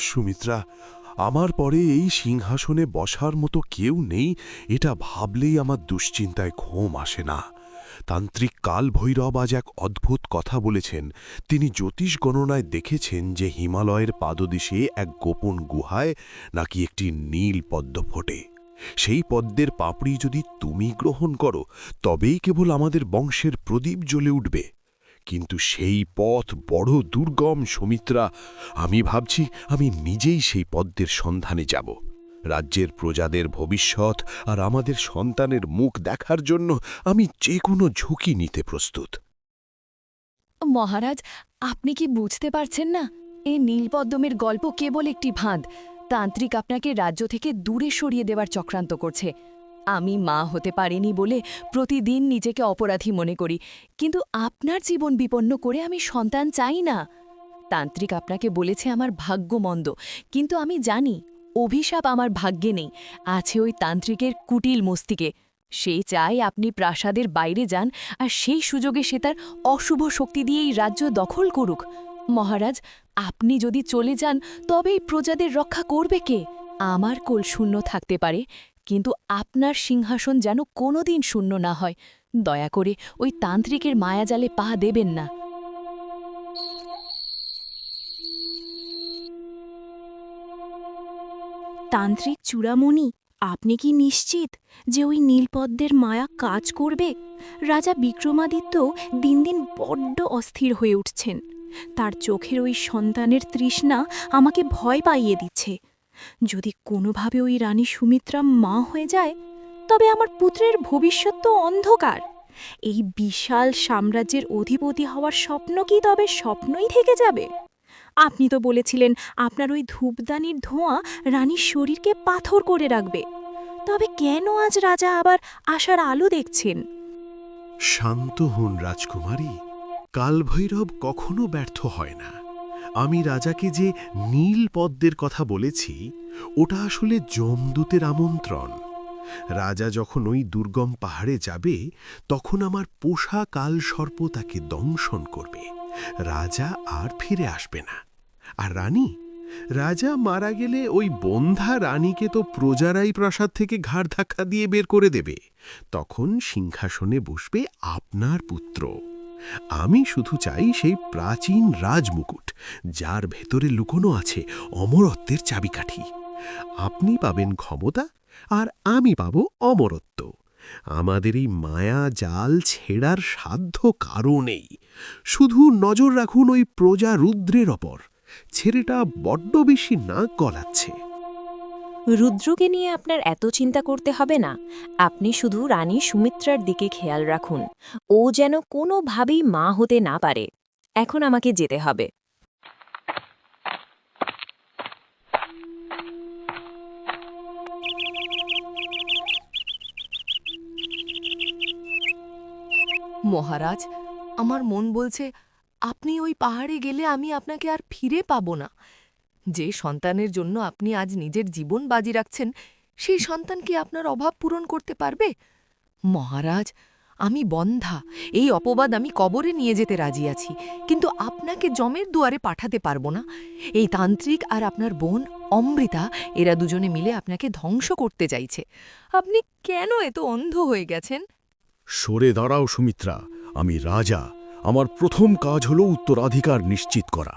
সুমিত্রা, আমার পরে এই সিংহাসনে বসার মতো কেউ নেই, এটা ভাবলেই আমার দুশ্চিন্তায় ঘুম আসে না। তান্ত্রিক কাল ভৈরব আজ এক অদ্ভুত কথা বলেছেন। তিনি জ্যোতিষ গণনায় দেখেছেন যে হিমালয়ের পাদদেশে এক গোপন গুহায় নাকি একটি নীল পদ্ম ফোটে। সেই পদ্মের পাপড়ি যদি তুমি গ্রহণ করো, তবেই কেবল আমাদের বংশের প্রদীপ জ্বলে উঠবে। কিন্তু সেই পথ বড় দুর্গম সুমিত্রা। আমি ভাবছি আমি নিজেই সেই পদ্মের সন্ধানে যাব। রাজ্যের প্রজাদের ভবিষ্যৎ আর আমাদের সন্তানের মুখ দেখার জন্য আমি যে কোনো ঝুঁকি নিতে প্রস্তুত। মহারাজ, আপনি কি বুঝতে পারছেন না? এই নীলপদ্মের গল্প কেবল একটি ফাঁদ। তান্ত্রিক আপনাকে রাজ্য থেকে দূরে সরিয়ে দেওয়ার চক্রান্ত করছে। আমি মা হতে পারিনি বলে প্রতিদিন নিজেকে অপরাধী মনে করি, কিন্তু আপনার জীবন বিপন্ন করে আমি সন্তান চাই না। তান্ত্রিক আপনাকে বলেছে আমার ভাগ্য মন্দ, কিন্তু আমি জানি অভিশাপ আমার ভাগ্যে নেই, আছে ওই তান্ত্রিকের কুটিল মস্তিকে। সে চায় আপনি প্রাসাদের বাইরে যান, আর সেই সুযোগে সে তার অশুভ শক্তি দিয়ে এই রাজ্য দখল করুক। মহারাজ, আপনি যদি চলে যান তবেই প্রজাদের রক্ষা করবে কে? আমার কোল শূন্য থাকতে পারে, কিন্তু আপনার সিংহাসন যেন কোনোদিন শূন্য না হয়। দয়া করে ওই তান্ত্রিকের মায়াজালে পা দেবেন না। তান্ত্রিক চূড়ামণি, আপনি কি নিশ্চিত যে ওই নীলপদ্মের মায়া কাজ করবে? রাজা বিক্রমাদিত্য দিন দিন বড্ড অস্থির হয়ে উঠছেন। তার চোখের ওই সন্তানের তৃষ্ণা আমাকে ভয় পাইয়ে দিচ্ছে। যদি কোনোভাবে ওই রানী সুমিত্রা মা হয়ে যায়, তবে আমার পুত্রের ভবিষ্যৎ তো অন্ধকার। এই বিশাল সাম্রাজ্যের অধিপতি হওয়ার স্বপ্ন কি তবে স্বপ্নই থেকে যাবে? আপনি তো বলেছিলেন আপনার ওই ধূপদানির ধোঁয়া রানীর শরীরকে পাথর করে রাখবে। তবে কেন আজ রাজা আবার আশার আলো দেখছেন? শান্ত হন রাজকুমারী, কালভৈরব কখনো ব্যর্থ হয় না। আমি রাজাকে যে নীল পদ্মের কথা বলেছি, ওটা আসলে যমদূতের আমন্ত্রণ। রাজা যখন ওই দুর্গম পাহাড়ে যাবে, তখন আমার পোষা কালসর্প তাকে দংশন করবে। রাজা আর ফিরে আসবে না। আর রানী, রাজা মারা গেলে ওই বন্ধা রানীকে তো প্রজারাই প্রাসাদ থেকে ঘাড় ধাক্কা দিয়ে বের করে দেবে। তখন সিংহাসনে বসবে আপনার পুত্র। আমি শুধু চাই সেই প্রাচীন রাজমুকুট, যার ভেতরে লুকোনো আছে অমরত্বের চাবিকাঠি। আপনি পাবেন ক্ষমতা, আর আমি পাব অমরত্ব। আমাদের এই মায়া জাল ছেড়ার সাধ্য কারও নেই। শুধু নজর রাখুন ওই প্রজা রুদ্রের ওপর। ছেলেটা বড্ড বেশি নাক গলাচ্ছে। রুদ্রকে নিয়ে আপনার এত চিন্তা করতে হবে না। আপনি শুধু রানী সুমিত্রার দিকে খেয়াল রাখুন। ও যেন কোনোভাবেই মা হতে না পারে। এখন আমাকে যেতে হবে। মহারাজ, আমার মন বলছে আপনি ওই পাহাড়ে গেলে আমি আপনাকে আর ফিরে পাব না। যে সন্তানের জন্য আপনি আজ নিজের জীবন বাজি রাখছেন, সেই সন্তান কি আপনার অভাব পূরণ করতে পারবে? মহারাজ, আমি বন্ধা, এই অপবাদ আমি কবরে নিয়ে যেতে রাজি আছি, কিন্তু আপনাকে যমের দুয়ারে পাঠাতে পারব না। এই তান্ত্রিক আর আপনার বোন অমৃতা, এরা দুজনে মিলে আপনাকে ধ্বংস করতে চাইছে। আপনি কেন এত অন্ধ হয়ে গেছেন? সরে দাঁড়াও সুমিত্রা, আমি রাজা। আমার প্রথম কাজ হল উত্তরাধিকার নিশ্চিত করা।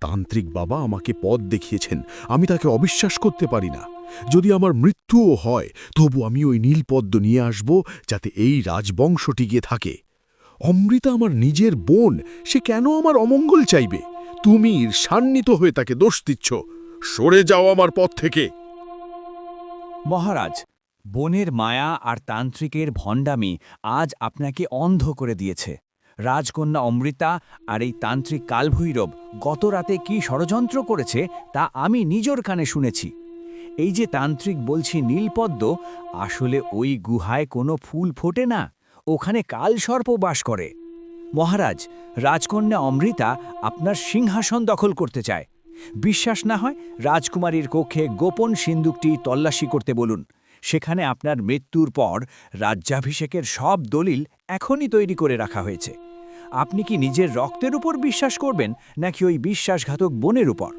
তান্ত্রিক বাবা আমাকে পথ দেখিয়েছেন, আমি তাকে অবিশ্বাস করতে পারি না। যদি আমার মৃত্যুও হয়, তবু আমি ওই নীলপদ্ম নিয়ে আসব, যাতে এই রাজবংশ টিকে থাকে। অমৃতা আমার নিজের বোন, সে কেন আমার অমঙ্গল চাইবে? তুমি ঈর্ষান্বিত হয়ে তাকে দোষ দিচ্ছ। সরে যাও আমার পথ থেকে। মহারাজ, বনের মায়া আর তান্ত্রিকের ভণ্ডামি আজ আপনাকে অন্ধ করে দিয়েছে। রাজকন্যা অমৃতা আর এই তান্ত্রিক কালভৈরব গত রাতে কি ষড়যন্ত্র করেছে তা আমি নিজের কানে শুনেছি। এই যে তান্ত্রিক বলছি নীলপদ্ম, আসলে ওই গুহায় কোনো ফুল ফোটে না, ওখানে কালসর্প বাস করে। মহারাজ, রাজকন্যা অমৃতা আপনার সিংহাসন দখল করতে চায়। বিশ্বাস না হয় রাজকুমারীর কক্ষে গোপন সিন্দুকটি তল্লাশি করতে বলুন। সেখানে আপনার মৃত্যুর পর রাজ্যাভিষেকের সব দলিল এখনই তৈরি করে রাখা হয়েছে। আপনি কি নিজের রক্তের উপর বিশ্বাস করবেন, নাকি ওই বিশ্বাসঘাতক বোনের উপর?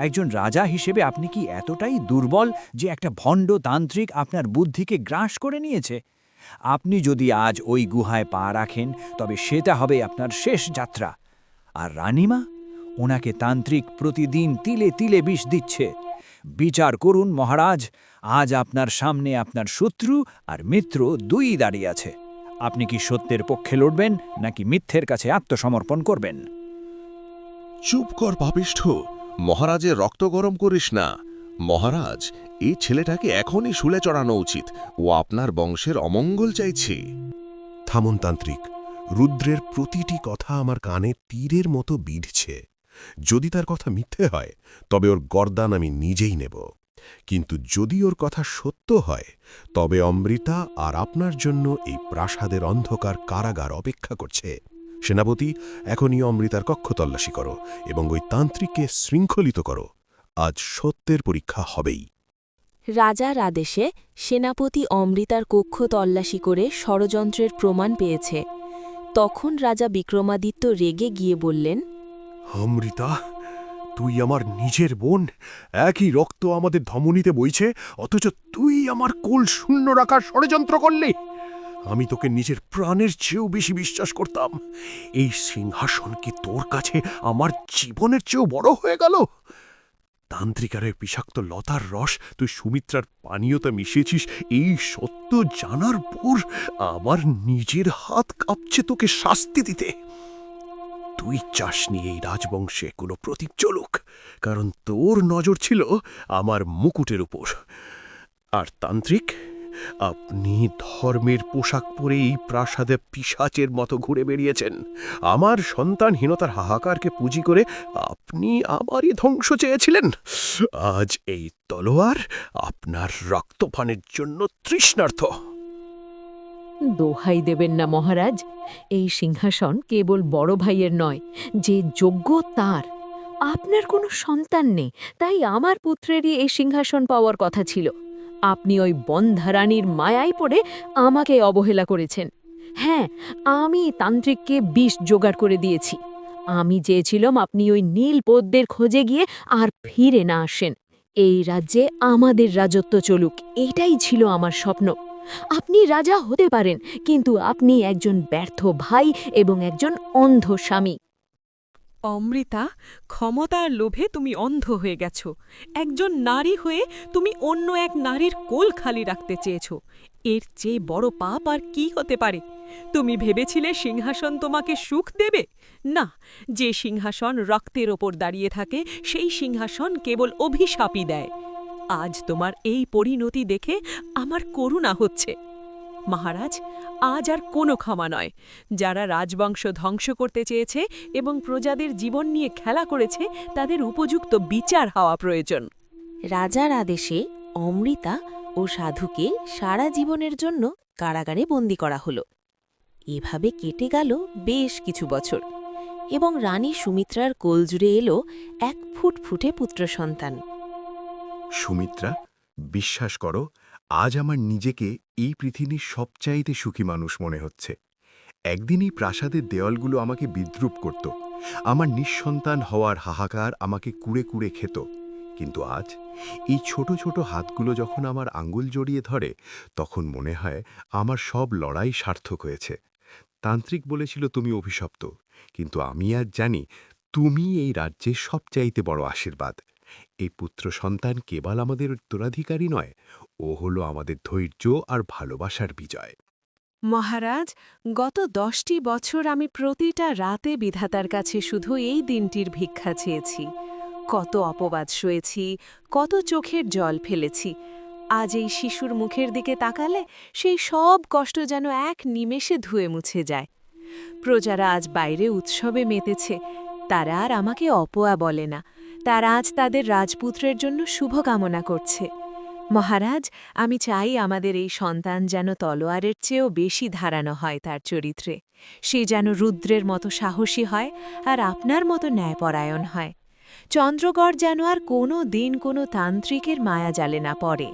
একজন রাজা হিসেবে আপনি কি এতটাই দুর্বল যে একটা ভণ্ড তান্ত্রিক আপনার বুদ্ধিকে গ্রাস করে নিয়েছে? আপনি যদি আজ ওই গুহায় পা রাখেন তবে সেটা হবে আপনার শেষ যাত্রা। আর রানীমা, ওনাকে তান্ত্রিক প্রতিদিন তিলে তিলে বিষ দিচ্ছে। বিচার করুন মহারাজ, আজ আপনার সামনে আপনার শত্রু আর মিত্র দুই দাঁড়িয়ে আছে। আপনি কি সত্যের পক্ষে লড়বেন নাকি মিথ্যের কাছে আত্মসমর্পণ করবেন? চুপ কর পাপিষ্ঠ, মহারাজের রক্ত গরম করিস না। মহারাজ, এই ছেলেটাকে এখনই শুলে চড়ানো উচিত। ও আপনার বংশের অমঙ্গল চাইছে। থামুন তান্ত্রিক, রুদ্রের প্রতিটি কথা আমার কানে তীরের মতো বিঁধছে। যদি তার কথা মিথ্যে হয় তবে ওর গর্দান আমি নিজেই নেব, কিন্তু যদি ওর কথা সত্য হয় তবে অমৃতা আর আপনার জন্য এই প্রাসাদের অন্ধকার কারাগার অপেক্ষা করছে। সেনাপতি, এখনই অমৃতার কক্ষ তল্লাশি করো এবং ওই তান্ত্রিককে শৃঙ্খলিত করো। আজ সত্যের পরীক্ষা হবেই। রাজার আদেশে সেনাপতি অমৃতার কক্ষ তল্লাশি করে ষড়যন্ত্রের প্রমাণ পেয়েছে। তখন রাজা বিক্রমাদিত্য রেগে গিয়ে বললেন, অমৃতা, তুই আমার নিজের বোন, একই রক্ত আমাদের ধমনীতে বইছে, অথচ তুই আমার কোল শূন্য রাখার ষড়যন্ত্র করলি। আমি তোকে নিজের প্রাণের চেয়েও বেশি বিশ্বাস করতাম। এই সিংহাসন কি তোর কাছে আমার জীবনের চেয়েও বড় হয়ে গেল? তান্ত্রিকারের বিষাক্ত লতার রস তুই সুমিত্রার পানীয়তে মিশিয়েছিস, এই সত্য জানার পর আমার নিজের হাত কাঁপছে তোকে শাস্তি দিতে। তুই চাসনি এই রাজবংশে কোনো প্রদীপ জ্বলুক, কারণ তোর নজর ছিল আমার মুকুটের উপর। আর তান্ত্রিক, আপনি ধর্মের পোশাক পরে এই প্রাসাদে পিশাচের মতো ঘুরে বেরিয়েছেন। আমার সন্তানহীনতার হাহাকারকে পুঁজি করে আপনি আমারই ধ্বংস চেয়েছিলেন। আজ এই তলোয়ার আপনার রক্তপানের জন্য তৃষ্ণার্ত। দোহাই দেবেন না মহারাজ, এই সিংহাসন কেবল বড় ভাইয়ের নয়, যে যোগ্য তার। আপনার কোনো সন্তান নেই, তাই আমার পুত্রেরই এই সিংহাসন পাওয়ার কথা ছিল। আপনি ওই বন্ধারানীর মায়ায় পড়ে আমাকে অবহেলা করেছেন। হ্যাঁ, আমি তান্ত্রিককে বিষ জোগাড় করে দিয়েছি। আমি চেয়েছিলাম আপনি ওই নীল পদ্মের খোঁজে গিয়ে আর ফিরে না আসেন। এই রাজ্যে আমাদের রাজত্ব চলুক, এটাই ছিল আমার স্বপ্ন। আপনি রাজা হতে পারেন, কিন্তু আপনি একজন ব্যর্থ ভাই এবং একজন অন্ধ স্বামী। অমৃতা, ক্ষমতার লোভে তুমি অন্ধ হয়ে গেছ। একজন নারী হয়ে তুমি অন্য এক নারীর কোল খালি রাখতে চেয়েছ। এর চেয়ে বড় পাপ আর কি হতে পারে? তুমি ভেবেছিলে সিংহাসন তোমাকে সুখ দেবে? না, যে সিংহাসন রক্তের ওপর দাঁড়িয়ে থাকে সেই সিংহাসন কেবল অভিশাপই দেয়। আজ তোমার এই পরিণতি দেখে আমার করুণা হচ্ছে। মহারাজ, আজ আর কোনো ক্ষমা নয়। যারা রাজবংশ ধ্বংস করতে চেয়েছে এবং প্রজাদের জীবন নিয়ে খেলা করেছে, তাদের উপযুক্ত বিচার হওয়া প্রয়োজন। রাজার আদেশে অমৃতা ও সাধুকে সারা জীবনের জন্য কারাগারে বন্দী করা হলো। এভাবে কেটে গেল বেশ কিছু বছর, এবং রানী সুমিত্রার কোলজুড়ে এলো এক ফুটফুটে পুত্র সন্তান। সুমিত্রা, বিশ্বাস করো, আজ আমার নিজেকে এই পৃথিবীর সবচাইতে সুখী মানুষ মনে হচ্ছে। একদিন এই প্রাসাদের দেওয়ালগুলো আমাকে বিদ্রূপ করত, আমার নিঃসন্তান হওয়ার হাহাকার আমাকে কুড়ে কুড়ে খেত। কিন্তু আজ এই ছোট ছোট হাতগুলো যখন আমার আঙ্গুল জড়িয়ে ধরে, তখন মনে হয় আমার সব লড়াই সার্থক হয়েছে। তান্ত্রিক বলেছিল তুমি অভিশপ্ত, কিন্তু আমি আজ জানি তুমি এই রাজ্যের সবচাইতে বড় আশীর্বাদ। এই পুত্র সন্তান কেবল আমাদের উত্তরাধিকারী নয়, ও হলো আমাদের ধৈর্য আর ভালোবাসার বিজয়। মহারাজ, গত 10টি বছর আমি প্রতিটা রাতে বিধাতার কাছে শুধু এই দিনটির ভিক্ষা চেয়েছি। কত অপবাদ সয়েছি, কত চোখের জল ফেলেছি। আজ এই শিশুর মুখের দিকে তাকালে সেই সব কষ্ট যেন এক নিমেষে ধুয়ে মুছে যায়। প্রজারা আজ বাইরে উৎসবে মেতেছে, তারা আর আমাকে অপয়া বলে না। তারা আজ তাদের রাজপুত্রের জন্য শুভকামনা করছে। মহারাজ, আমি চাই আমাদের এই সন্তান যেন তলোয়ারের চেয়েও বেশি ধারানো হয় তার চরিত্রে। সে যেন রুদ্রের মতো সাহসী হয় আর আপনার মতো ন্যায়পরায়ণ হয়। চন্দ্রগড় যেন আর কোনো দিন কোনো তান্ত্রিকের মায়া জালে না পড়ে।